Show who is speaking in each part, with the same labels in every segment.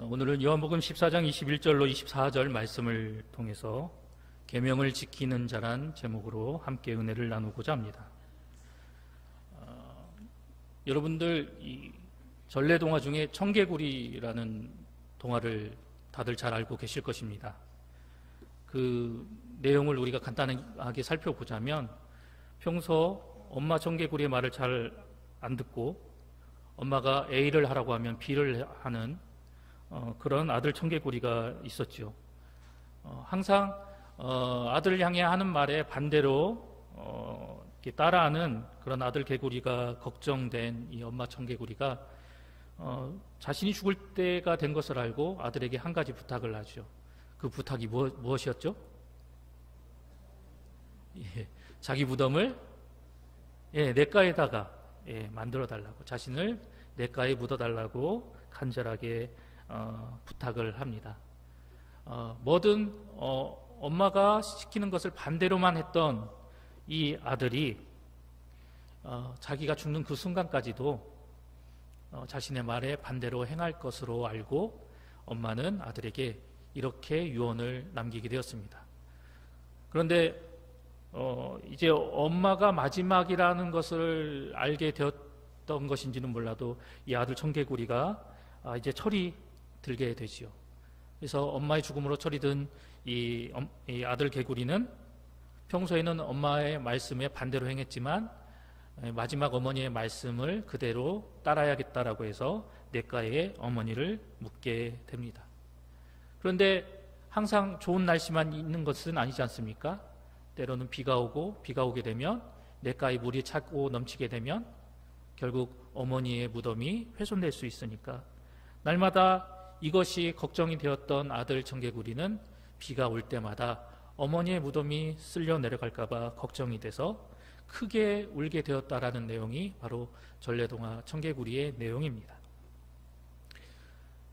Speaker 1: 오늘은 요한복음 14장 21절로 24절 말씀을 통해서 계명을 지키는 자란 제목으로 함께 은혜를 나누고자 합니다. 여러분들 이 전래동화 중에 청개구리라는 동화를 다들 잘 알고 계실 것입니다. 그 내용을 우리가 간단하게 살펴보자면, 평소 엄마 청개구리의 말을 잘 안 듣고 엄마가 A를 하라고 하면 B를 하는 그런 아들 청개구리가 있었죠. 항상 아들을 향해 하는 말에 반대로 이렇게 따라하는 그런 아들 개구리가 걱정된 이 엄마 청개구리가 자신이 죽을 때가 된 것을 알고 아들에게 한 가지 부탁을 하죠. 그 부탁이 무엇이었죠? 자기 무덤을 냇가에다가 만들어 달라고, 자신을 냇가에 묻어 달라고 간절하게 부탁을 합니다. 뭐든 엄마가 시키는 것을 반대로만 했던 이 아들이 자기가 죽는 그 순간까지도 자신의 말에 반대로 행할 것으로 알고 엄마는 아들에게 이렇게 유언을 남기게 되었습니다. 그런데 이제 엄마가 마지막이라는 것을 알게 되었던 것인지는 몰라도 이 아들 청개구리가 이제 철이 들게 되지요. 그래서 엄마의 죽음으로 철이 든 이 아들 개구리는 평소에는 엄마의 말씀에 반대로 행했지만 마지막 어머니의 말씀을 그대로 따라야겠다라고 해서 냇가에 어머니를 묻게 됩니다. 그런데 항상 좋은 날씨만 있는 것은 아니지 않습니까? 때로는 비가 오게 되면 냇가에 물이 차고 넘치게 되면 결국 어머니의 무덤이 훼손될 수 있으니까, 날마다 이것이 걱정이 되었던 아들 청개구리는 비가 올 때마다 어머니의 무덤이 쓸려 내려갈까 봐 걱정이 돼서 크게 울게 되었다라는 내용이 바로 전래동화 청개구리의 내용입니다.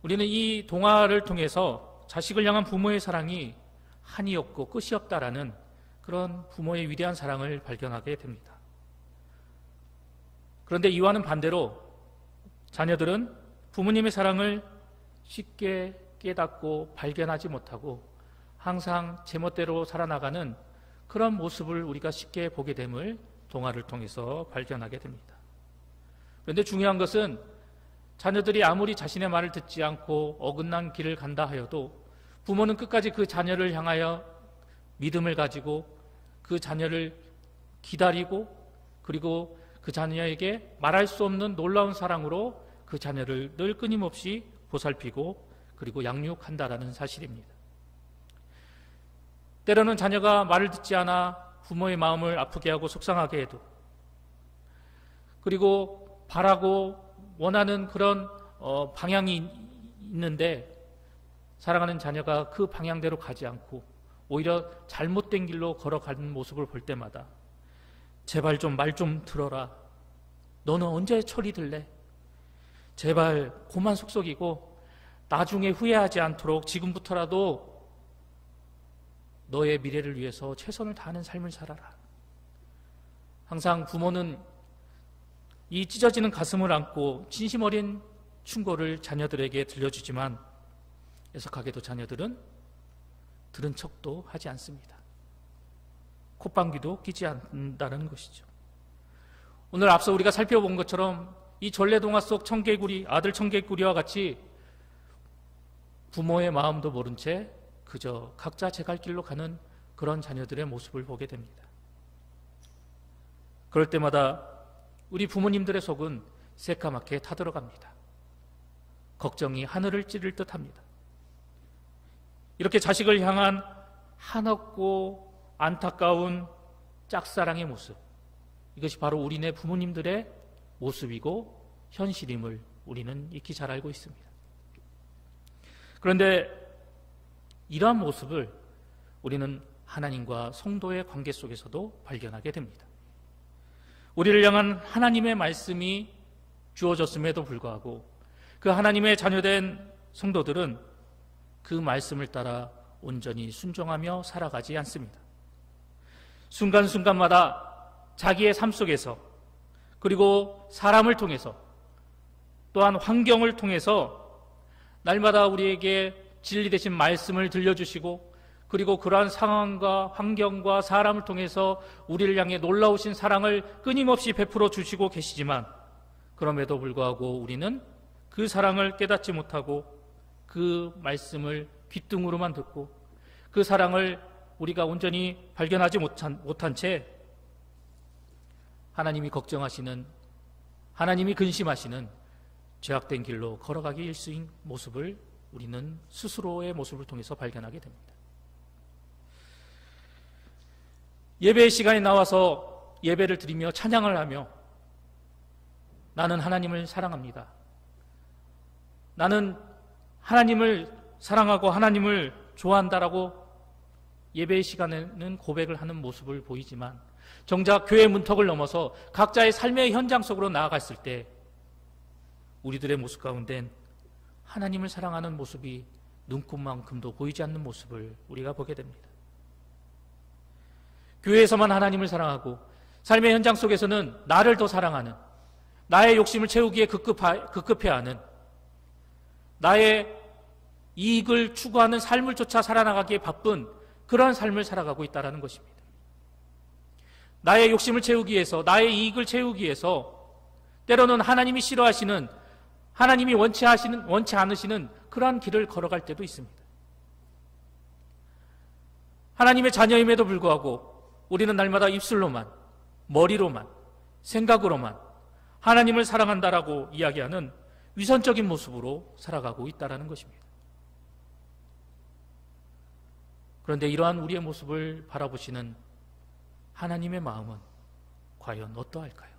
Speaker 1: 우리는 이 동화를 통해서 자식을 향한 부모의 사랑이 한이 없고 끝이 없다라는 그런 부모의 위대한 사랑을 발견하게 됩니다. 그런데 이와는 반대로 자녀들은 부모님의 사랑을 쉽게 깨닫고 발견하지 못하고 항상 제멋대로 살아나가는 그런 모습을 우리가 쉽게 보게 됨을 동화를 통해서 발견하게 됩니다. 그런데 중요한 것은 자녀들이 아무리 자신의 말을 듣지 않고 어긋난 길을 간다 하여도 부모는 끝까지 그 자녀를 향하여 믿음을 가지고 그 자녀를 기다리고, 그리고 그 자녀에게 말할 수 없는 놀라운 사랑으로 그 자녀를 늘 끊임없이 보살피고 그리고 양육한다라는 사실입니다. 때로는 자녀가 말을 듣지 않아 부모의 마음을 아프게 하고 속상하게 해도, 그리고 바라고 원하는 그런 방향이 있는데 사랑하는 자녀가 그 방향대로 가지 않고 오히려 잘못된 길로 걸어가는 모습을 볼 때마다 제발 좀 말 좀 들어라. 너는 언제 철이 들래? 제발 고만 속썩이고 나중에 후회하지 않도록 지금부터라도 너의 미래를 위해서 최선을 다하는 삶을 살아라. 항상 부모는 이 찢어지는 가슴을 안고 진심 어린 충고를 자녀들에게 들려주지만 애석하게도 자녀들은 들은 척도 하지 않습니다. 콧방귀도 끼지 않는다는 것이죠. 오늘 앞서 우리가 살펴본 것처럼 이 전래동화 속 청개구리, 아들 청개구리와 같이 부모의 마음도 모른 채 그저 각자 제 갈 길로 가는 그런 자녀들의 모습을 보게 됩니다. 그럴 때마다 우리 부모님들의 속은 새까맣게 타들어갑니다. 걱정이 하늘을 찌를 듯합니다. 이렇게 자식을 향한 한없고 안타까운 짝사랑의 모습, 이것이 바로 우리네 부모님들의 모습이고 현실임을 우리는 익히 잘 알고 있습니다. 그런데 이러한 모습을 우리는 하나님과 성도의 관계 속에서도 발견하게 됩니다. 우리를 향한 하나님의 말씀이 주어졌음에도 불구하고 그 하나님의 자녀된 성도들은 그 말씀을 따라 온전히 순종하며 살아가지 않습니다. 순간순간마다 자기의 삶 속에서, 그리고 사람을 통해서, 또한 환경을 통해서 날마다 우리에게 진리 되신 말씀을 들려주시고 그리고 그러한 상황과 환경과 사람을 통해서 우리를 향해 놀라우신 사랑을 끊임없이 베풀어 주시고 계시지만 그럼에도 불구하고 우리는 그 사랑을 깨닫지 못하고 그 말씀을 귓등으로만 듣고 그 사랑을 우리가 온전히 발견하지 못한 채 하나님이 걱정하시는, 하나님이 근심하시는 죄악된 길로 걸어가기 일수인 모습을 우리는 스스로의 모습을 통해서 발견하게 됩니다. 예배의 시간에 나와서 예배를 드리며 찬양을 하며 나는 하나님을 사랑합니다. 나는 하나님을 사랑하고 하나님을 좋아한다라고 예배의 시간에는 고백을 하는 모습을 보이지만 정작 교회 문턱을 넘어서 각자의 삶의 현장 속으로 나아갔을 때 우리들의 모습 가운데는 하나님을 사랑하는 모습이 눈꽃만큼도 보이지 않는 모습을 우리가 보게 됩니다. 교회에서만 하나님을 사랑하고 삶의 현장 속에서는 나를 더 사랑하는, 나의 욕심을 채우기에 급급해하는, 나의 이익을 추구하는 삶을 쫓아 살아나가기에 바쁜 그러한 삶을 살아가고 있다는 것입니다. 나의 욕심을 채우기 위해서, 나의 이익을 채우기 위해서 때로는 하나님이 싫어하시는, 하나님이 원치 않으시는 그러한 길을 걸어갈 때도 있습니다. 하나님의 자녀임에도 불구하고 우리는 날마다 입술로만, 머리로만, 생각으로만 하나님을 사랑한다라고 이야기하는 위선적인 모습으로 살아가고 있다는 것입니다. 그런데 이러한 우리의 모습을 바라보시는 하나님의 마음은 과연 어떠할까요?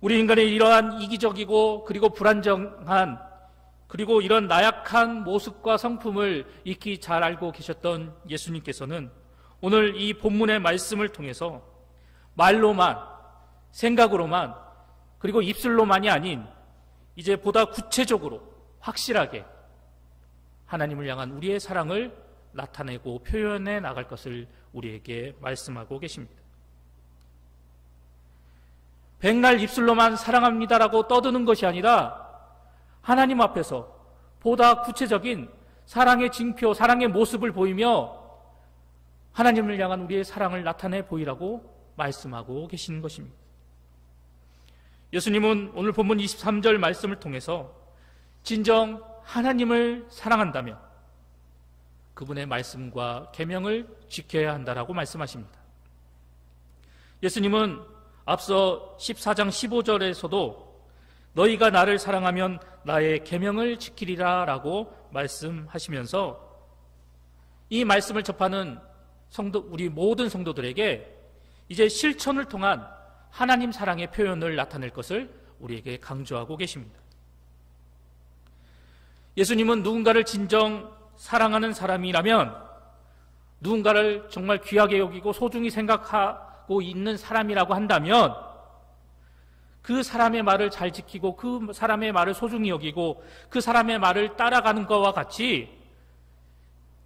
Speaker 1: 우리 인간의 이러한 이기적이고 그리고 불안정한 그리고 이런 나약한 모습과 성품을 익히 잘 알고 계셨던 예수님께서는 오늘 이 본문의 말씀을 통해서 말로만, 생각으로만, 그리고 입술로만이 아닌 이제 보다 구체적으로 확실하게 하나님을 향한 우리의 사랑을 나타내고 표현해 나갈 것을 우리에게 말씀하고 계십니다. 백날 입술로만 사랑합니다라고 떠드는 것이 아니라 하나님 앞에서 보다 구체적인 사랑의 징표, 사랑의 모습을 보이며 하나님을 향한 우리의 사랑을 나타내 보이라고 말씀하고 계시는 것입니다. 예수님은 오늘 본문 23절 말씀을 통해서 진정 하나님을 사랑한다면 그분의 말씀과 계명을 지켜야 한다라고 말씀하십니다. 예수님은 앞서 14장 15절에서도 너희가 나를 사랑하면 나의 계명을 지키리라 라고 말씀하시면서 이 말씀을 접하는 우리 모든 성도들에게 이제 실천을 통한 하나님 사랑의 표현을 나타낼 것을 우리에게 강조하고 계십니다. 예수님은 누군가를 진정 사랑하는 사람이라면, 누군가를 정말 귀하게 여기고 소중히 생각하고 있는 사람이라고 한다면 그 사람의 말을 잘 지키고 그 사람의 말을 소중히 여기고 그 사람의 말을 따라가는 것과 같이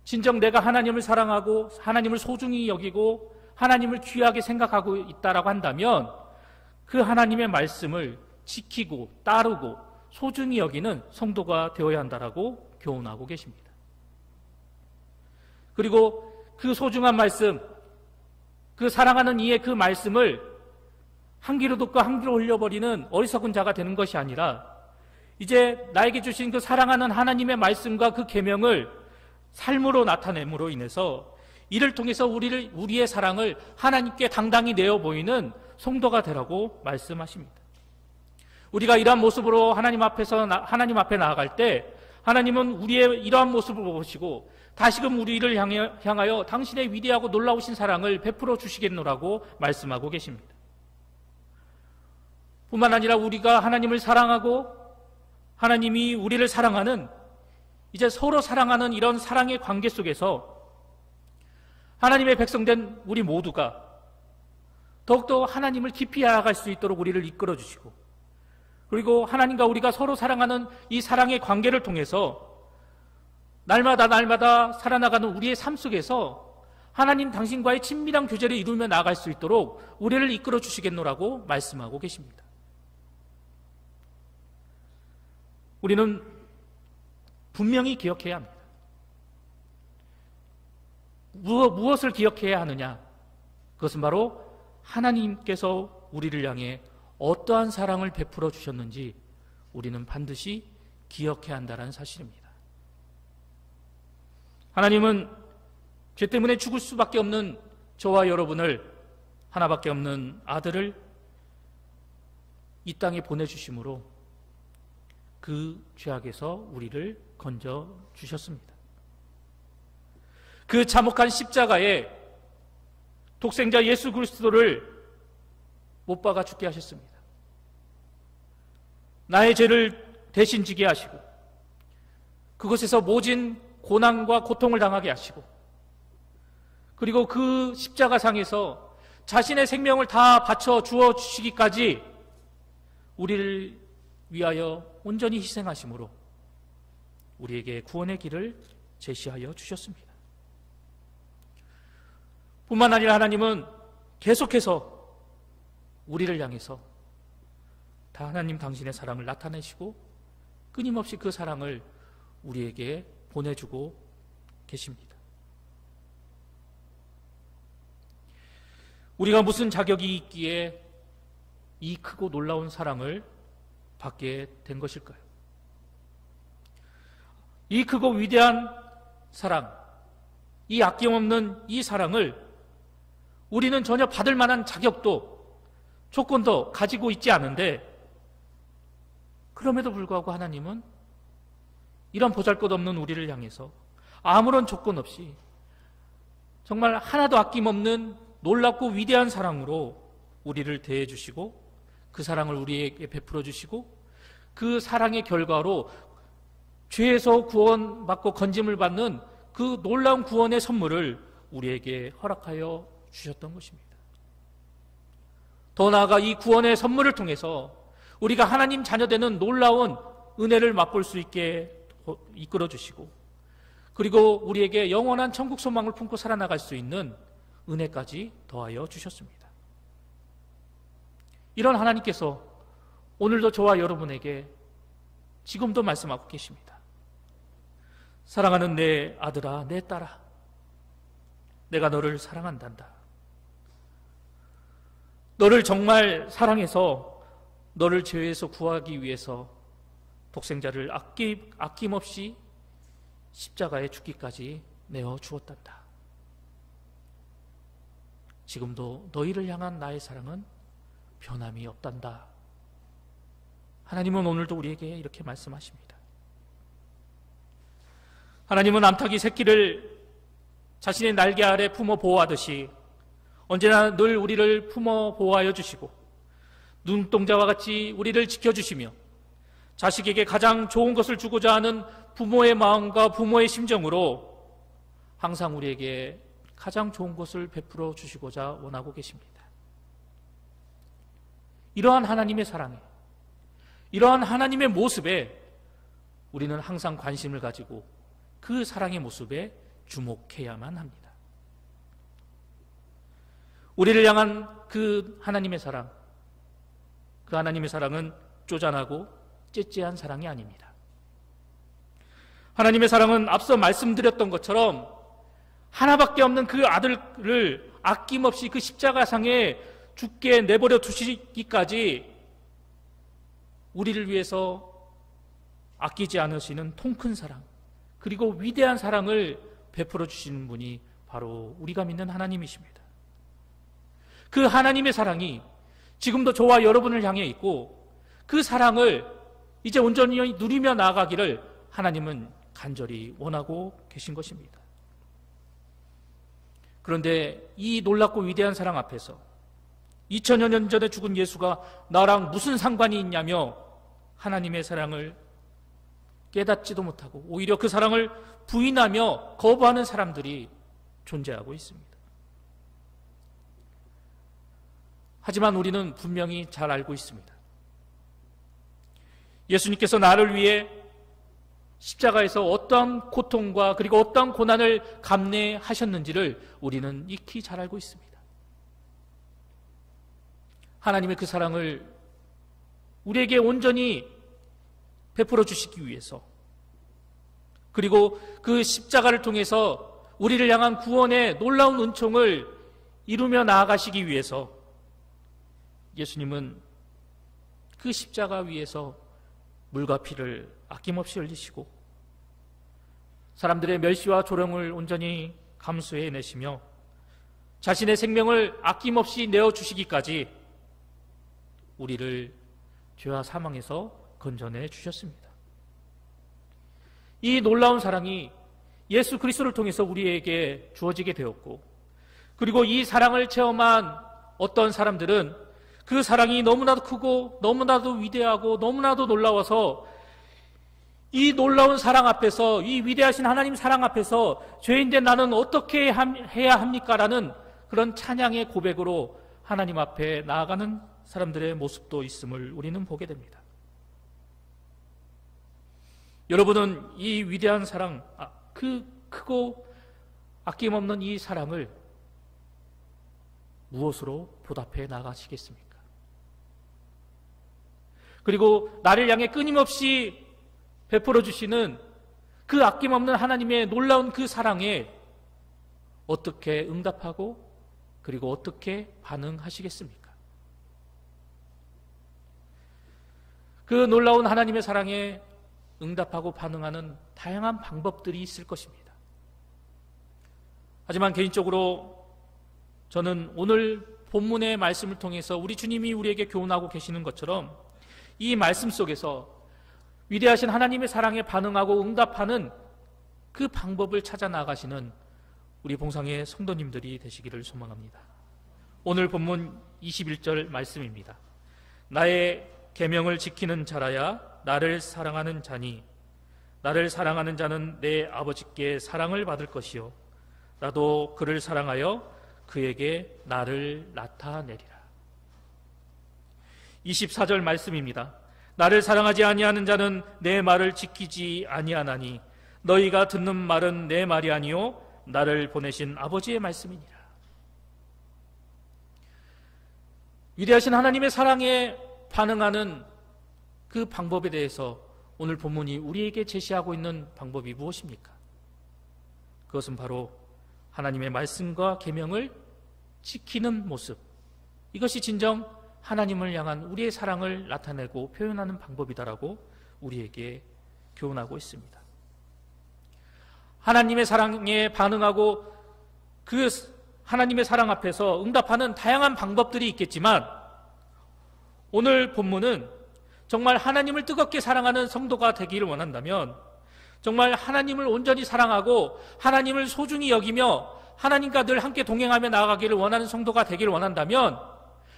Speaker 1: 진정 내가 하나님을 사랑하고 하나님을 소중히 여기고 하나님을 귀하게 생각하고 있다라고 한다면 그 하나님의 말씀을 지키고 따르고 소중히 여기는 성도가 되어야 한다라고 교훈하고 계십니다. 그리고 그 소중한 말씀, 그 사랑하는 이의 그 말씀을 한 귀로 듣고 한 귀로 흘려버리는 어리석은 자가 되는 것이 아니라 이제 나에게 주신 그 사랑하는 하나님의 말씀과 그 계명을 삶으로 나타냄으로 인해서 이를 통해서 우리의 사랑을 하나님께 당당히 내어 보이는 성도가 되라고 말씀하십니다. 우리가 이러한 모습으로 하나님 앞에 나아갈 때 하나님은 우리의 이러한 모습을 보시고 다시금 우리를 향하여 당신의 위대하고 놀라우신 사랑을 베풀어 주시겠노라고 말씀하고 계십니다. 뿐만 아니라 우리가 하나님을 사랑하고 하나님이 우리를 사랑하는 이제 서로 사랑하는 이런 사랑의 관계 속에서 하나님의 백성된 우리 모두가 더욱더 하나님을 깊이 알아갈 수 있도록 우리를 이끌어 주시고 그리고 하나님과 우리가 서로 사랑하는 이 사랑의 관계를 통해서 날마다 살아나가는 우리의 삶 속에서 하나님 당신과의 친밀한 교제를 이루며 나아갈 수 있도록 우리를 이끌어 주시겠노라고 말씀하고 계십니다. 우리는 분명히 기억해야 합니다. 무엇을 기억해야 하느냐? 그것은 바로 하나님께서 우리를 향해 어떠한 사랑을 베풀어 주셨는지 우리는 반드시 기억해야 한다는 사실입니다. 하나님은 죄 때문에 죽을 수밖에 없는 저와 여러분을, 하나밖에 없는 아들을 이 땅에 보내주심으로 그 죄악에서 우리를 건져 주셨습니다. 그 참혹한 십자가에 독생자 예수 그리스도를 못 박아 죽게 하셨습니다. 나의 죄를 대신 지게 하시고 그것에서 모진 고난과 고통을 당하게 하시고, 그리고 그 십자가상에서 자신의 생명을 다 바쳐 주어 주시기까지 우리를 위하여 온전히 희생하심으로 우리에게 구원의 길을 제시하여 주셨습니다. 뿐만 아니라 하나님은 계속해서 우리를 향해서 다 하나님 당신의 사랑을 나타내시고 끊임없이 그 사랑을 우리에게 보내주고 계십니다. 우리가 무슨 자격이 있기에 이 크고 놀라운 사랑을 받게 된 것일까요? 이 크고 위대한 사랑, 이 아낌없는 이 사랑을 우리는 전혀 받을 만한 자격도 조건도 가지고 있지 않은데, 그럼에도 불구하고 하나님은 이런 보잘것없는 우리를 향해서 아무런 조건 없이 정말 하나도 아낌없는 놀랍고 위대한 사랑으로 우리를 대해 주시고 그 사랑을 우리에게 베풀어 주시고 그 사랑의 결과로 죄에서 구원받고 건짐을 받는 그 놀라운 구원의 선물을 우리에게 허락하여 주셨던 것입니다. 더 나아가 이 구원의 선물을 통해서 우리가 하나님 자녀되는 놀라운 은혜를 맛볼 수 있게 이끌어 주시고, 그리고 우리에게 영원한 천국 소망을 품고 살아나갈 수 있는 은혜까지 더하여 주셨습니다. 이런 하나님께서 오늘도 저와 여러분에게 지금도 말씀하고 계십니다. 사랑하는 내 아들아, 내 딸아, 내가 너를 사랑한단다. 너를 정말 사랑해서 너를 죄에서 구하기 위해서 독생자를 아낌없이 십자가에 죽기까지 내어 주었단다. 지금도 너희를 향한 나의 사랑은 변함이 없단다. 하나님은 오늘도 우리에게 이렇게 말씀하십니다. 하나님은 암탉이 새끼를 자신의 날개 아래 품어 보호하듯이 언제나 늘 우리를 품어 보호하여 주시고 눈동자와 같이 우리를 지켜주시며 자식에게 가장 좋은 것을 주고자 하는 부모의 마음과 부모의 심정으로 항상 우리에게 가장 좋은 것을 베풀어 주시고자 원하고 계십니다. 이러한 하나님의 사랑에, 이러한 하나님의 모습에 우리는 항상 관심을 가지고 그 사랑의 모습에 주목해야만 합니다. 우리를 향한 그 하나님의 사랑, 그 하나님의 사랑은 쪼잔하고 째째한 사랑이 아닙니다. 하나님의 사랑은 앞서 말씀드렸던 것처럼 하나밖에 없는 그 아들을 아낌없이 그 십자가상에 죽게 내버려 두시기까지 우리를 위해서 아끼지 않으시는 통큰 사랑, 그리고 위대한 사랑을 베풀어 주시는 분이 바로 우리가 믿는 하나님이십니다. 그 하나님의 사랑이 지금도 저와 여러분을 향해 있고 그 사랑을 이제 온전히 누리며 나아가기를 하나님은 간절히 원하고 계신 것입니다. 그런데 이 놀랍고 위대한 사랑 앞에서 2000여 년 전에 죽은 예수가 나랑 무슨 상관이 있냐며 하나님의 사랑을 깨닫지도 못하고 오히려 그 사랑을 부인하며 거부하는 사람들이 존재하고 있습니다. 하지만 우리는 분명히 잘 알고 있습니다. 예수님께서 나를 위해 십자가에서 어떠한 고통과 그리고 어떠한 고난을 감내하셨는지를 우리는 익히 잘 알고 있습니다. 하나님의 그 사랑을 우리에게 온전히 베풀어 주시기 위해서, 그리고 그 십자가를 통해서 우리를 향한 구원의 놀라운 은총을 이루며 나아가시기 위해서 예수님은 그 십자가 위에서 물과 피를 아낌없이 흘리시고 사람들의 멸시와 조롱을 온전히 감수해내시며 자신의 생명을 아낌없이 내어주시기까지 우리를 죄와 사망에서 건져내 주셨습니다. 이 놀라운 사랑이 예수 그리스도를 통해서 우리에게 주어지게 되었고, 그리고 이 사랑을 체험한 어떤 사람들은 그 사랑이 너무나도 크고 너무나도 위대하고 너무나도 놀라워서 이 놀라운 사랑 앞에서, 이 위대하신 하나님 사랑 앞에서 죄인된 나는 어떻게 해야 합니까? 라는 그런 찬양의 고백으로 하나님 앞에 나아가는 사람들의 모습도 있음을 우리는 보게 됩니다. 여러분은 이 위대한 사랑, 그 크고 아낌없는 이 사랑을 무엇으로 보답해 나가시겠습니까? 그리고 나를 향해 끊임없이 베풀어 주시는 그 아낌없는 하나님의 놀라운 그 사랑에 어떻게 응답하고 그리고 어떻게 반응하시겠습니까? 그 놀라운 하나님의 사랑에 응답하고 반응하는 다양한 방법들이 있을 것입니다. 하지만 개인적으로 저는 오늘 본문의 말씀을 통해서 우리 주님이 우리에게 교훈하고 계시는 것처럼 이 말씀 속에서 위대하신 하나님의 사랑에 반응하고 응답하는 그 방법을 찾아 나가시는 우리 봉상의 성도님들이 되시기를 소망합니다. 오늘 본문 21절 말씀입니다. 나의 계명을 지키는 자라야 나를 사랑하는 자니 나를 사랑하는 자는 내 아버지께 사랑을 받을 것이요 나도 그를 사랑하여 그에게 나를 나타내리라. 24절 말씀입니다. 나를 사랑하지 아니하는 자는 내 말을 지키지 아니하나니 너희가 듣는 말은 내 말이 아니요 나를 보내신 아버지의 말씀이니라. 위대하신 하나님의 사랑에 반응하는 그 방법에 대해서 오늘 본문이 우리에게 제시하고 있는 방법이 무엇입니까? 그것은 바로 하나님의 말씀과 계명을 지키는 모습, 이것이 진정 하나님을 향한 우리의 사랑을 나타내고 표현하는 방법이다라고 우리에게 교훈하고 있습니다. 하나님의 사랑에 반응하고 그 하나님의 사랑 앞에서 응답하는 다양한 방법들이 있겠지만 오늘 본문은 정말 하나님을 뜨겁게 사랑하는 성도가 되기를 원한다면, 정말 하나님을 온전히 사랑하고 하나님을 소중히 여기며 하나님과 늘 함께 동행하며 나아가기를 원하는 성도가 되기를 원한다면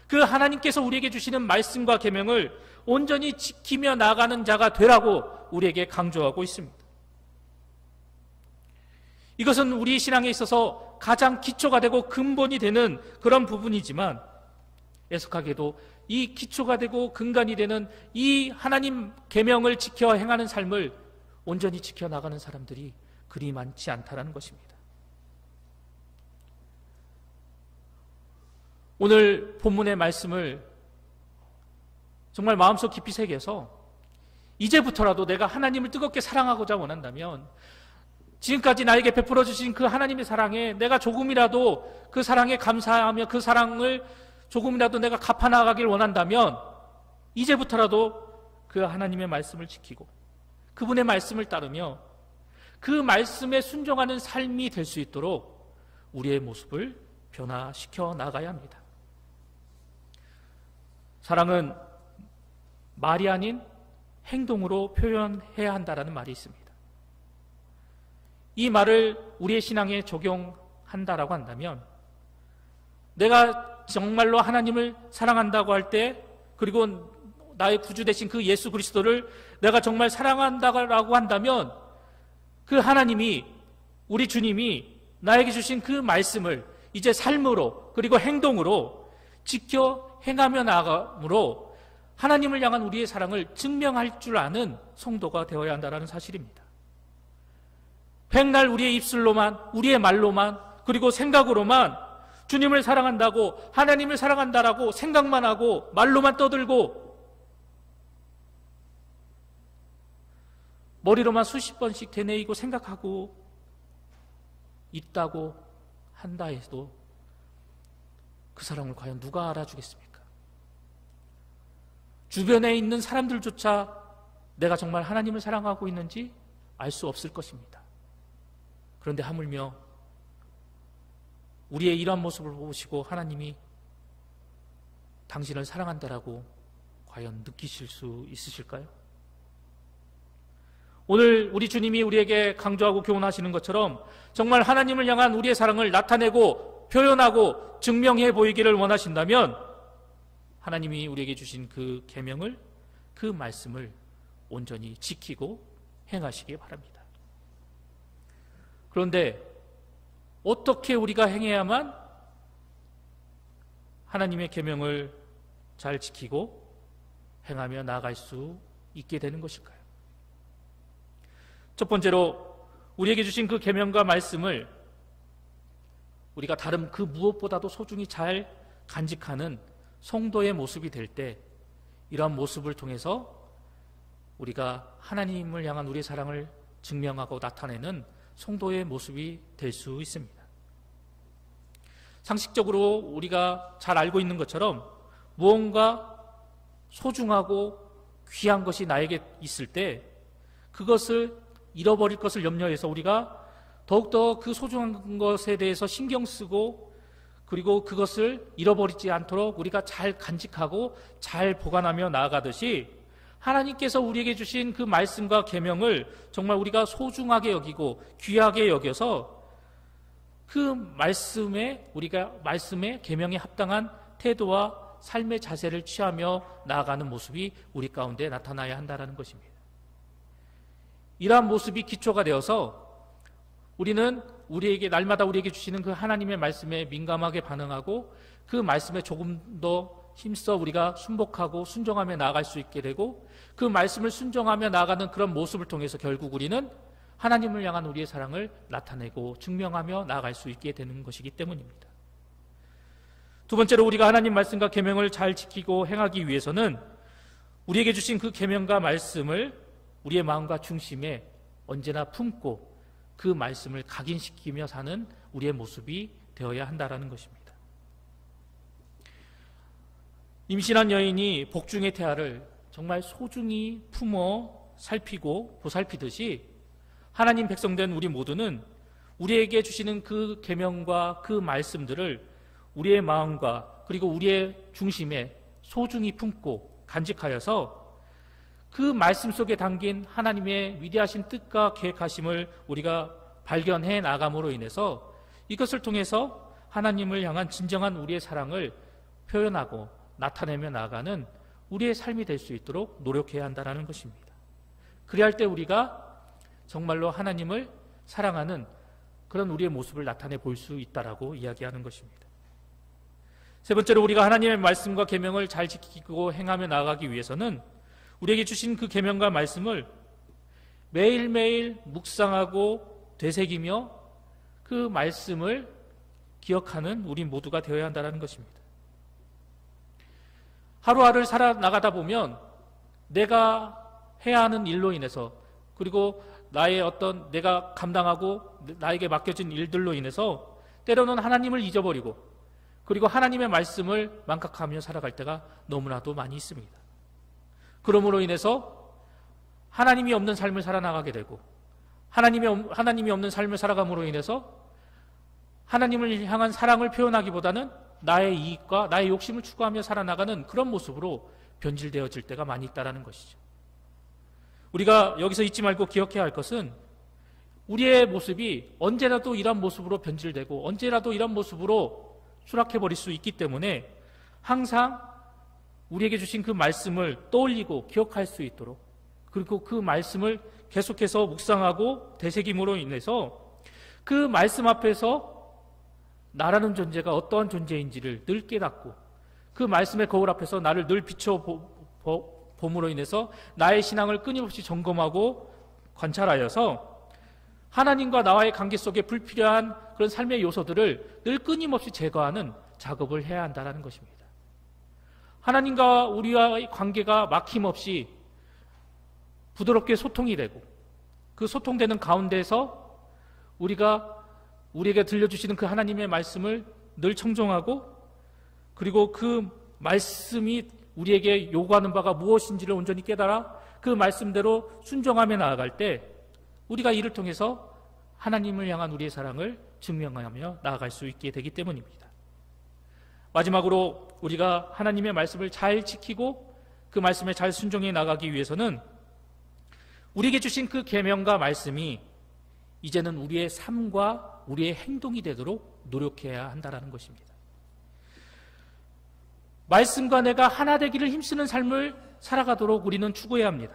Speaker 1: 그 하나님께서 우리에게 주시는 말씀과 계명을 온전히 지키며 나아가는 자가 되라고 우리에게 강조하고 있습니다. 이것은 우리 신앙에 있어서 가장 기초가 되고 근본이 되는 그런 부분이지만 애석하게도 이 기초가 되고 근간이 되는 이 하나님 계명을 지켜 행하는 삶을 온전히 지켜나가는 사람들이 그리 많지 않다라는 것입니다. 오늘 본문의 말씀을 정말 마음속 깊이 새겨서 이제부터라도 내가 하나님을 뜨겁게 사랑하고자 원한다면, 지금까지 나에게 베풀어 주신 그 하나님의 사랑에 내가 조금이라도 그 사랑에 감사하며 그 사랑을 조금이라도 내가 갚아나가길 원한다면 이제부터라도 그 하나님의 말씀을 지키고 그분의 말씀을 따르며 그 말씀에 순종하는 삶이 될 수 있도록 우리의 모습을 변화시켜 나가야 합니다. 사랑은 말이 아닌 행동으로 표현해야 한다라는 말이 있습니다. 이 말을 우리의 신앙에 적용한다라고 한다면, 내가 정말로 하나님을 사랑한다고 할 때, 그리고 나의 구주 되신 그 예수 그리스도를 내가 정말 사랑한다고 한다면 그 하나님이, 우리 주님이 나에게 주신 그 말씀을 이제 삶으로 그리고 행동으로 지켜 행하며 나아감으로 하나님을 향한 우리의 사랑을 증명할 줄 아는 성도가 되어야 한다는 사실입니다. 백날 우리의 입술로만, 우리의 말로만, 그리고 생각으로만 주님을 사랑한다고, 하나님을 사랑한다라고 생각만 하고 말로만 떠들고 머리로만 수십 번씩 되뇌이고 생각하고 있다고 한다 해도 그 사람을 과연 누가 알아주겠습니까? 주변에 있는 사람들조차 내가 정말 하나님을 사랑하고 있는지 알 수 없을 것입니다. 그런데 하물며 우리의 이러한 모습을 보시고 하나님이 당신을 사랑한다라고 과연 느끼실 수 있으실까요? 오늘 우리 주님이 우리에게 강조하고 교훈하시는 것처럼 정말 하나님을 향한 우리의 사랑을 나타내고 표현하고 증명해 보이기를 원하신다면 하나님이 우리에게 주신 그 계명을, 그 말씀을 온전히 지키고 행하시기 바랍니다. 그런데 어떻게 우리가 행해야만 하나님의 계명을 잘 지키고 행하며 나아갈 수 있게 되는 것일까요? 첫 번째로 우리에게 주신 그 계명과 말씀을 우리가 다른 그 무엇보다도 소중히 잘 간직하는 성도의 모습이 될 때 이러한 모습을 통해서 우리가 하나님을 향한 우리의 사랑을 증명하고 나타내는 성도의 모습이 될 수 있습니다. 상식적으로 우리가 잘 알고 있는 것처럼 무언가 소중하고 귀한 것이 나에게 있을 때 그것을 잃어버릴 것을 염려해서 우리가 더욱더 그 소중한 것에 대해서 신경 쓰고 그리고 그것을 잃어버리지 않도록 우리가 잘 간직하고 잘 보관하며 나아가듯이 하나님께서 우리에게 주신 그 말씀과 계명을 정말 우리가 소중하게 여기고 귀하게 여겨서 그 말씀에 우리가 말씀의 계명에 합당한 태도와 삶의 자세를 취하며 나아가는 모습이 우리 가운데 나타나야 한다는 것입니다. 이러한 모습이 기초가 되어서 우리는 우리에게 날마다 우리에게 주시는 그 하나님의 말씀에 민감하게 반응하고 그 말씀에 조금 더 힘써 우리가 순복하고 순종하며 나아갈 수 있게 되고 그 말씀을 순종하며 나아가는 그런 모습을 통해서 결국 우리는 하나님을 향한 우리의 사랑을 나타내고 증명하며 나아갈 수 있게 되는 것이기 때문입니다. 두 번째로 우리가 하나님 말씀과 계명을 잘 지키고 행하기 위해서는 우리에게 주신 그 계명과 말씀을 우리의 마음과 중심에 언제나 품고 그 말씀을 각인시키며 사는 우리의 모습이 되어야 한다는 것입니다. 임신한 여인이 복중의 태아를 정말 소중히 품어 살피고 보살피듯이 하나님 백성된 우리 모두는 우리에게 주시는 그 계명과 그 말씀들을 우리의 마음과 그리고 우리의 중심에 소중히 품고 간직하여서 그 말씀 속에 담긴 하나님의 위대하신 뜻과 계획하심을 우리가 발견해 나감으로 인해서 이것을 통해서 하나님을 향한 진정한 우리의 사랑을 표현하고 나타내며 나아가는 우리의 삶이 될 수 있도록 노력해야 한다는 것입니다. 그리할 때 우리가 정말로 하나님을 사랑하는 그런 우리의 모습을 나타내 볼 수 있다라고 이야기하는 것입니다. 세 번째로 우리가 하나님의 말씀과 계명을 잘 지키고 행하며 나아가기 위해서는 우리에게 주신 그 계명과 말씀을 매일매일 묵상하고 되새기며 그 말씀을 기억하는 우리 모두가 되어야 한다는 것입니다. 하루하루를 살아나가다 보면 내가 해야 하는 일로 인해서 그리고 나의 어떤 내가 감당하고 나에게 맡겨진 일들로 인해서 때로는 하나님을 잊어버리고 그리고 하나님의 말씀을 망각하며 살아갈 때가 너무나도 많이 있습니다. 그러므로 인해서 하나님이 없는 삶을 살아나가게 되고 하나님이 없는 삶을 살아감으로 인해서 하나님을 향한 사랑을 표현하기보다는 나의 이익과 나의 욕심을 추구하며 살아나가는 그런 모습으로 변질되어질 때가 많이 있다는 것이죠. 우리가 여기서 잊지 말고 기억해야 할 것은 우리의 모습이 언제라도 이런 모습으로 변질되고 언제라도 이런 모습으로 추락해버릴 수 있기 때문에 항상 우리에게 주신 그 말씀을 떠올리고 기억할 수 있도록 그리고 그 말씀을 계속해서 묵상하고 되새김으로 인해서 그 말씀 앞에서 나라는 존재가 어떠한 존재인지를 늘 깨닫고 그 말씀의 거울 앞에서 나를 늘 비춰봄으로 인해서 나의 신앙을 끊임없이 점검하고 관찰하여서 하나님과 나와의 관계 속에 불필요한 그런 삶의 요소들을 늘 끊임없이 제거하는 작업을 해야 한다는 것입니다. 하나님과 우리와의 관계가 막힘없이 부드럽게 소통이 되고 그 소통되는 가운데에서 우리에게 들려주시는 그 하나님의 말씀을 늘 청종하고, 그리고 그 말씀이 우리에게 요구하는 바가 무엇인지를 온전히 깨달아 그 말씀대로 순종하며 나아갈 때 우리가 이를 통해서 하나님을 향한 우리의 사랑을 증명하며 나아갈 수 있게 되기 때문입니다. 마지막으로 우리가 하나님의 말씀을 잘 지키고 그 말씀에 잘 순종해 나가기 위해서는 우리에게 주신 그 계명과 말씀이 이제는 우리의 삶과 우리의 행동이 되도록 노력해야 한다는 것입니다. 말씀과 내가 하나 되기를 힘쓰는 삶을 살아가도록 우리는 추구해야 합니다.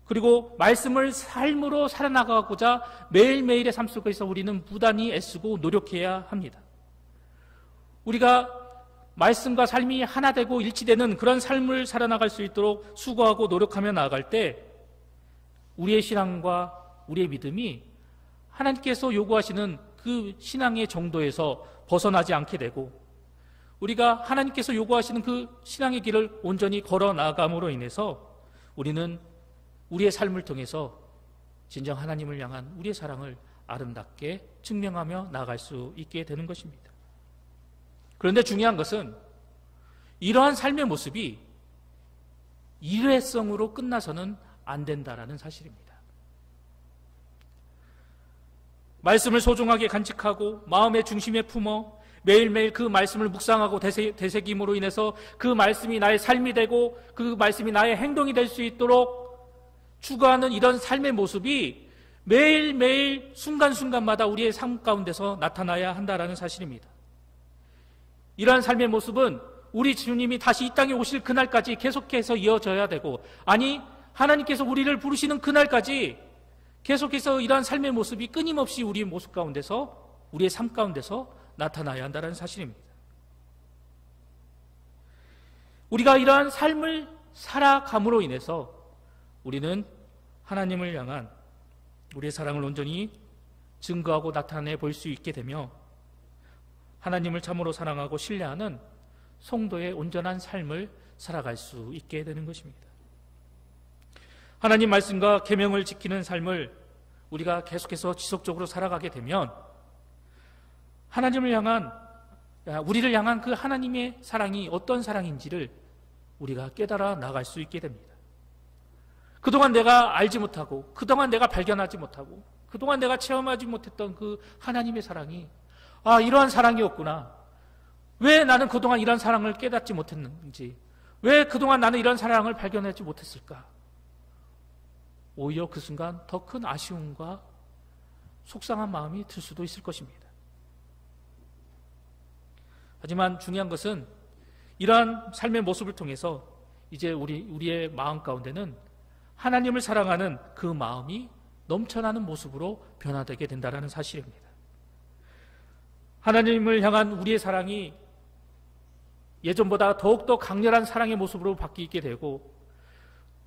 Speaker 1: 그리고 말씀을 삶으로 살아나가고자 매일매일의 삶 속에서 우리는 부단히 애쓰고 노력해야 합니다. 우리가 말씀과 삶이 하나 되고 일치되는 그런 삶을 살아나갈 수 있도록 수고하고 노력하며 나아갈 때 우리의 신앙과 우리의 믿음이 하나님께서 요구하시는 그 신앙의 정도에서 벗어나지 않게 되고, 우리가 하나님께서 요구하시는 그 신앙의 길을 온전히 걸어 나감으로 인해서 우리는 우리의 삶을 통해서 진정 하나님을 향한 우리의 사랑을 아름답게 증명하며 나아갈 수 있게 되는 것입니다. 그런데 중요한 것은 이러한 삶의 모습이 일회성으로 끝나서는 안 된다라는 사실입니다. 말씀을 소중하게 간직하고 마음의 중심에 품어 매일매일 그 말씀을 묵상하고 되새김으로 인해서 그 말씀이 나의 삶이 되고 그 말씀이 나의 행동이 될 수 있도록 추구하는 이런 삶의 모습이 매일매일 순간순간마다 우리의 삶 가운데서 나타나야 한다는 사실입니다. 이러한 삶의 모습은 우리 주님이 다시 이 땅에 오실 그날까지 계속해서 이어져야 되고, 아니 하나님께서 우리를 부르시는 그날까지 계속해서 이러한 삶의 모습이 끊임없이 우리의 모습 가운데서, 우리의 삶 가운데서 나타나야 한다는 사실입니다. 우리가 이러한 삶을 살아감으로 인해서 우리는 하나님을 향한 우리의 사랑을 온전히 증거하고 나타내 볼 수 있게 되며 하나님을 참으로 사랑하고 신뢰하는 성도의 온전한 삶을 살아갈 수 있게 되는 것입니다. 하나님 말씀과 계명을 지키는 삶을 우리가 계속해서 지속적으로 살아가게 되면 우리를 향한 그 하나님의 사랑이 어떤 사랑인지를 우리가 깨달아 나갈 수 있게 됩니다. 그동안 내가 알지 못하고, 그동안 내가 발견하지 못하고, 그동안 내가 체험하지 못했던 그 하나님의 사랑이, 이러한 사랑이었구나. 왜 나는 그동안 이런 사랑을 깨닫지 못했는지, 왜 그동안 나는 이런 사랑을 발견하지 못했을까? 오히려 그 순간 더 큰 아쉬움과 속상한 마음이 들 수도 있을 것입니다. 하지만 중요한 것은 이러한 삶의 모습을 통해서 이제 우리의 마음 가운데는 하나님을 사랑하는 그 마음이 넘쳐나는 모습으로 변화되게 된다는 사실입니다. 하나님을 향한 우리의 사랑이 예전보다 더욱더 강렬한 사랑의 모습으로 바뀌게 되고,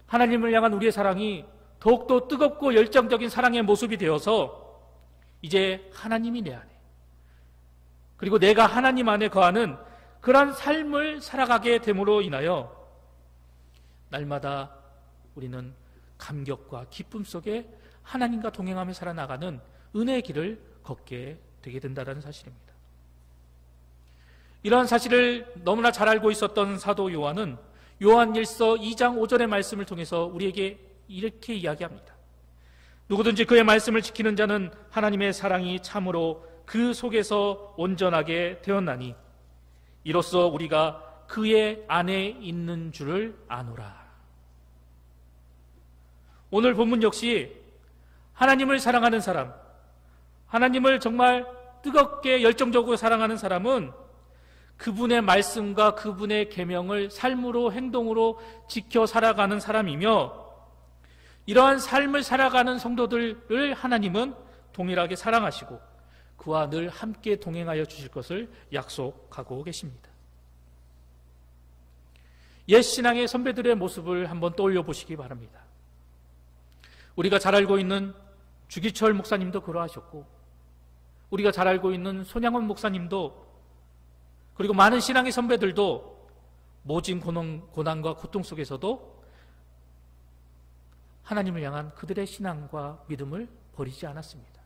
Speaker 1: 하나님을 향한 우리의 사랑이 더욱더 뜨겁고 열정적인 사랑의 모습이 되어서 이제 하나님이 내 안에, 그리고 내가 하나님 안에 거하는 그런 삶을 살아가게 됨으로 인하여 날마다 우리는 감격과 기쁨 속에 하나님과 동행하며 살아나가는 은혜의 길을 걷게 되게 된다는 사실입니다. 이러한 사실을 너무나 잘 알고 있었던 사도 요한은 요한일서 2장 5절의 말씀을 통해서 우리에게 이렇게 이야기합니다. 누구든지 그의 말씀을 지키는 자는 하나님의 사랑이 참으로 그 속에서 온전하게 되었나니 이로써 우리가 그의 안에 있는 줄을 아노라. 오늘 본문 역시 하나님을 사랑하는 사람, 하나님을 정말 뜨겁게 열정적으로 사랑하는 사람은 그분의 말씀과 그분의 계명을 삶으로 행동으로 지켜 살아가는 사람이며, 이러한 삶을 살아가는 성도들을 하나님은 동일하게 사랑하시고 그와 늘 함께 동행하여 주실 것을 약속하고 계십니다. 옛 신앙의 선배들의 모습을 한번 떠올려 보시기 바랍니다. 우리가 잘 알고 있는 주기철 목사님도 그러하셨고, 우리가 잘 알고 있는 손양원 목사님도, 그리고 많은 신앙의 선배들도 모진 고난과 고통 속에서도 하나님을 향한 그들의 신앙과 믿음을 버리지 않았습니다.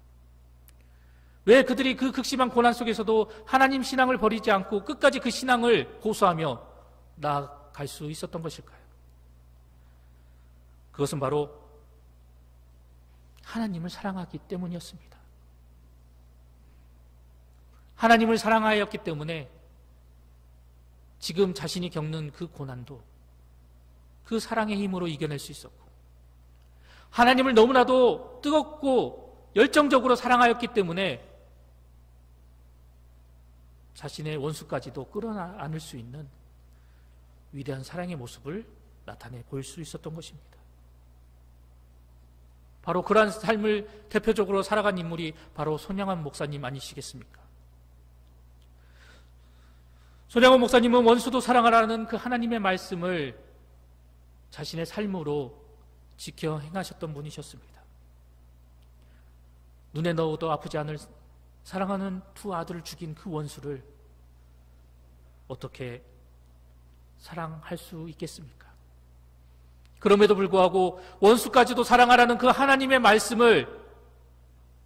Speaker 1: 왜 그들이 그 극심한 고난 속에서도 하나님 신앙을 버리지 않고 끝까지 그 신앙을 고수하며 나아갈 수 있었던 것일까요? 그것은 바로 하나님을 사랑하기 때문이었습니다. 하나님을 사랑하였기 때문에 지금 자신이 겪는 그 고난도 그 사랑의 힘으로 이겨낼 수 있었고, 하나님을 너무나도 뜨겁고 열정적으로 사랑하였기 때문에 자신의 원수까지도 끌어안을 수 있는 위대한 사랑의 모습을 나타내 보일 수 있었던 것입니다. 바로 그러한 삶을 대표적으로 살아간 인물이 바로 손양원 목사님 아니시겠습니까? 손양원 목사님은 원수도 사랑하라는 그 하나님의 말씀을 자신의 삶으로 지켜 행하셨던 분이셨습니다. 눈에 넣어도 아프지 않을 사랑하는 두 아들을 죽인 그 원수를 어떻게 사랑할 수 있겠습니까? 그럼에도 불구하고 원수까지도 사랑하라는 그 하나님의 말씀을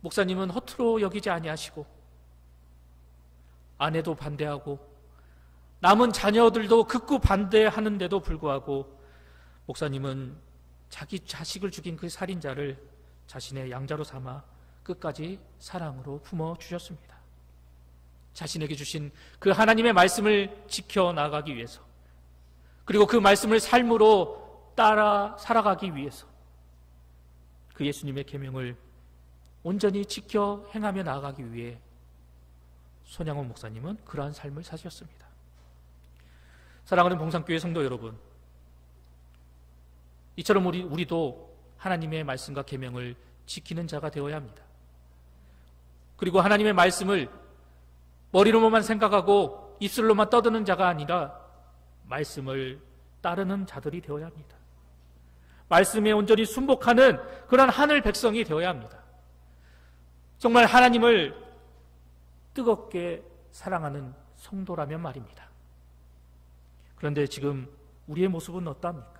Speaker 1: 목사님은 허투루 여기지 아니하시고, 아내도 반대하고 남은 자녀들도 극구 반대하는데도 불구하고 목사님은 자기 자식을 죽인 그 살인자를 자신의 양자로 삼아 끝까지 사랑으로 품어주셨습니다. 자신에게 주신 그 하나님의 말씀을 지켜나가기 위해서, 그리고 그 말씀을 삶으로 따라 살아가기 위해서 그 예수님의 계명을 온전히 지켜 행하며 나아가기 위해 손양원 목사님은 그러한 삶을 사셨습니다. 사랑하는 봉산교회 성도 여러분, 이처럼 우리도 하나님의 말씀과 계명을 지키는 자가 되어야 합니다. 그리고 하나님의 말씀을 머리로만 생각하고 입술로만 떠드는 자가 아니라 말씀을 따르는 자들이 되어야 합니다. 말씀에 온전히 순복하는 그런 하늘 백성이 되어야 합니다. 정말 하나님을 뜨겁게 사랑하는 성도라면 말입니다. 그런데 지금 우리의 모습은 어떠합니까?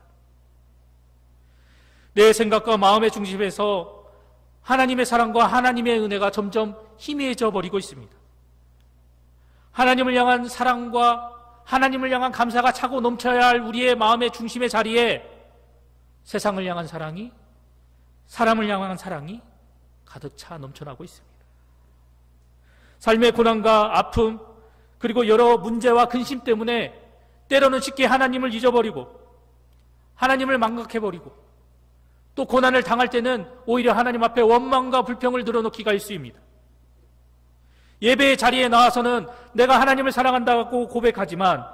Speaker 1: 내 생각과 마음의 중심에서 하나님의 사랑과 하나님의 은혜가 점점 희미해져 버리고 있습니다. 하나님을 향한 사랑과 하나님을 향한 감사가 차고 넘쳐야 할 우리의 마음의 중심의 자리에 세상을 향한 사랑이, 사람을 향한 사랑이 가득 차 넘쳐나고 있습니다. 삶의 고난과 아픔, 그리고 여러 문제와 근심 때문에 때로는 쉽게 하나님을 잊어버리고 하나님을 망각해버리고, 또 고난을 당할 때는 오히려 하나님 앞에 원망과 불평을 늘어놓기가 일쑤입니다. 예배의 자리에 나와서는 내가 하나님을 사랑한다고 고백하지만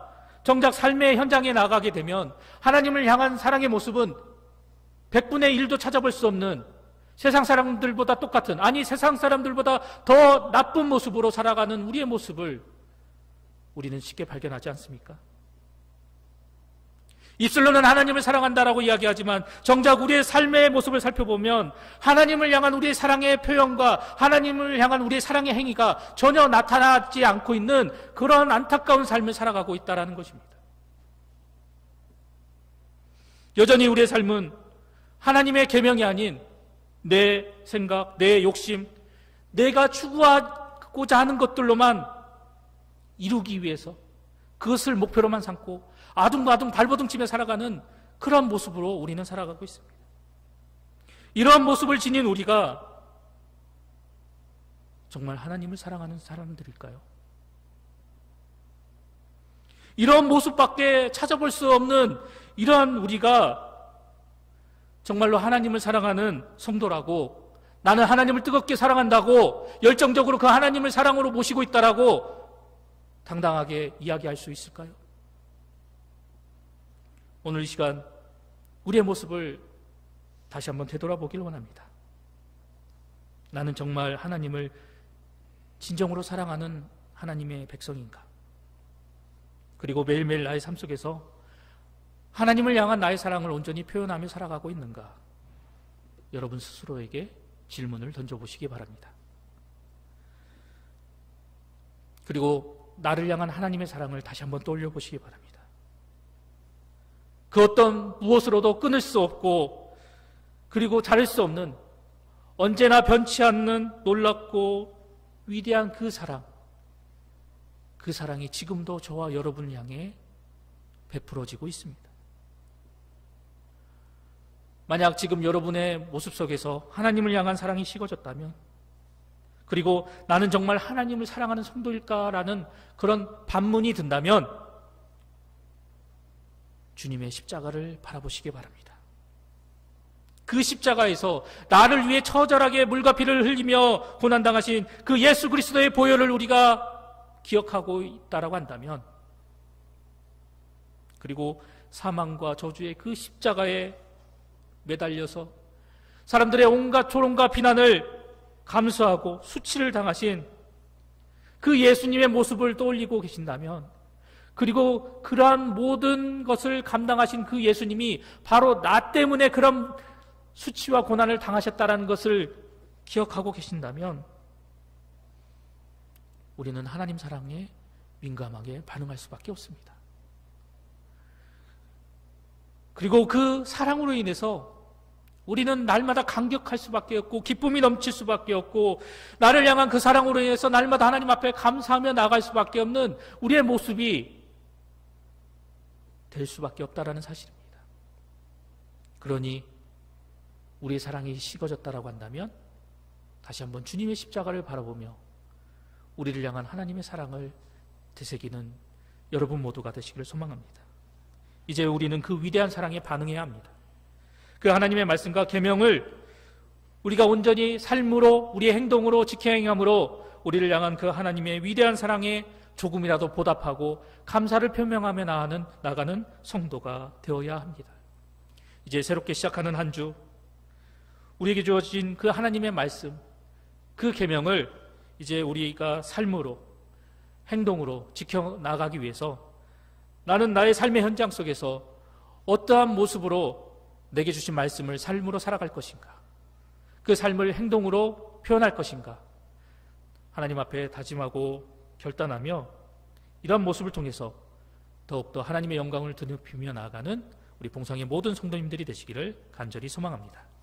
Speaker 1: 정작 삶의 현장에 나가게 되면 하나님을 향한 사랑의 모습은 100분의 1도 찾아볼 수 없는, 세상 사람들보다 똑같은, 아니 세상 사람들보다 더 나쁜 모습으로 살아가는 우리의 모습을 우리는 쉽게 발견하지 않습니까? 입술로는 하나님을 사랑한다라고 이야기하지만 정작 우리의 삶의 모습을 살펴보면 하나님을 향한 우리의 사랑의 표현과 하나님을 향한 우리의 사랑의 행위가 전혀 나타나지 않고 있는 그런 안타까운 삶을 살아가고 있다는 것입니다. 여전히 우리의 삶은 하나님의 계명이 아닌 내 생각, 내 욕심, 내가 추구하고자 하는 것들로만 이루기 위해서 그것을 목표로만 삼고 아둥바둥 발버둥치며 살아가는 그런 모습으로 우리는 살아가고 있습니다. 이러한 모습을 지닌 우리가 정말 하나님을 사랑하는 사람들일까요? 이런 모습밖에 찾아볼 수 없는 이러한 우리가 정말로 하나님을 사랑하는 성도라고, 나는 하나님을 뜨겁게 사랑한다고 열정적으로 그 하나님을 사랑으로 모시고 있다라고 당당하게 이야기할 수 있을까요? 오늘 이 시간 우리의 모습을 다시 한번 되돌아보길 원합니다. 나는 정말 하나님을 진정으로 사랑하는 하나님의 백성인가? 그리고 매일매일 나의 삶 속에서 하나님을 향한 나의 사랑을 온전히 표현하며 살아가고 있는가? 여러분 스스로에게 질문을 던져보시기 바랍니다. 그리고 나를 향한 하나님의 사랑을 다시 한번 떠올려 보시기 바랍니다. 그 어떤 무엇으로도 끊을 수 없고 그리고 자를 수 없는, 언제나 변치 않는 놀랍고 위대한 그 사랑이 지금도 저와 여러분을 향해 베풀어지고 있습니다. 만약 지금 여러분의 모습 속에서 하나님을 향한 사랑이 식어졌다면, 그리고 나는 정말 하나님을 사랑하는 성도일까라는 그런 반문이 든다면 주님의 십자가를 바라보시기 바랍니다. 그 십자가에서 나를 위해 처절하게 물과 피를 흘리며 고난당하신 그 예수 그리스도의 보혈을 우리가 기억하고 있다라고 한다면, 그리고 사망과 저주의 그 십자가에 매달려서 사람들의 온갖 조롱과 비난을 감수하고 수치를 당하신 그 예수님의 모습을 떠올리고 계신다면, 그리고 그러한 모든 것을 감당하신 그 예수님이 바로 나 때문에 그런 수치와 고난을 당하셨다는 것을 기억하고 계신다면, 우리는 하나님 사랑에 민감하게 반응할 수밖에 없습니다. 그리고 그 사랑으로 인해서 우리는 날마다 감격할 수밖에 없고 기쁨이 넘칠 수밖에 없고, 나를 향한 그 사랑으로 인해서 날마다 하나님 앞에 감사하며 나갈 수밖에 없는 우리의 모습이 될 수밖에 없다라는 사실입니다. 그러니 우리의 사랑이 식어졌다라고 한다면 다시 한번 주님의 십자가를 바라보며 우리를 향한 하나님의 사랑을 되새기는 여러분 모두가 되시기를 소망합니다. 이제 우리는 그 위대한 사랑에 반응해야 합니다. 그 하나님의 말씀과 계명을 우리가 온전히 삶으로, 우리의 행동으로 지켜 행함으로 우리를 향한 그 하나님의 위대한 사랑에 조금이라도 보답하고 감사를 표명하며 나아가는 성도가 되어야 합니다. 이제 새롭게 시작하는 한 주, 우리에게 주어진 그 하나님의 말씀, 그 계명을 이제 우리가 삶으로, 행동으로 지켜나가기 위해서 나는 나의 삶의 현장 속에서 어떠한 모습으로 내게 주신 말씀을 삶으로 살아갈 것인가, 그 삶을 행동으로 표현할 것인가, 하나님 앞에 다짐하고 결단하며 이런 모습을 통해서 더욱더 하나님의 영광을 드높이며 나아가는 우리 봉성의 모든 성도님들이 되시기를 간절히 소망합니다.